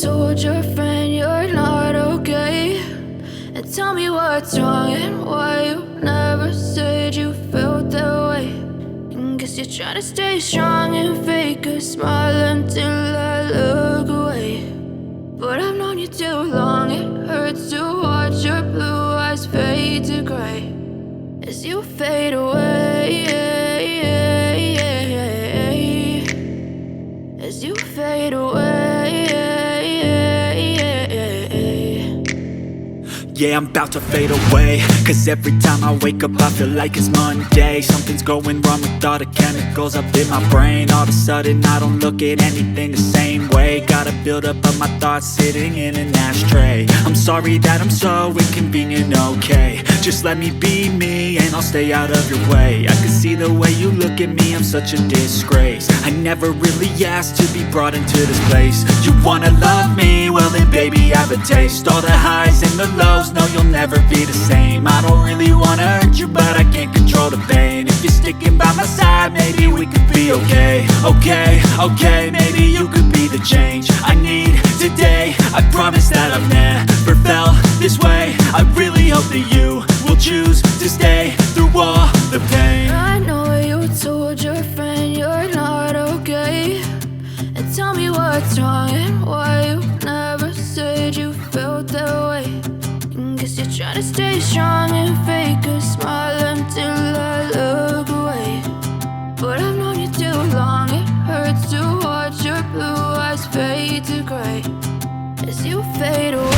told your friend you're not okay, and tell me what's wrong and why you never said you felt that way. And guess you're trying to stay strong and fake a smile until I look away. But I've known you too long, it hurts to watch your blue eyes fade to gray as you fade away, as you fade away. Yeah, I'm about to fade away, cause every time I wake up I feel like it's Monday. Something's going wrong with all the chemicals up in my brain. All of a sudden I don't look at anything the same way. Gotta build up of my thoughts sitting in an ashtray. I'm sorry that I'm so inconvenient, okay. Just let me be me and I'll stay out of your way. I can see the way you look at me, I'm such a disgrace. I never really asked to be brought into this place. You wanna love me? Well then baby I have a taste. All the highs and the lows, no you'll never be the same. I don't really wanna hurt you but I can't control the pain. If you're sticking by my side maybe we could be okay. Okay, maybe you could be the change I need today. I promise that I've never felt this way. I really hope that you will choose to stay through all the pain. I know you told your friend you're not okay, and tell me what's wrong and why you never said you felt that way. And guess you're trying to stay strong and fake a smile until I look away. But I've known you too long, it hurts to watch your blue eyes fade to gray as you fade away.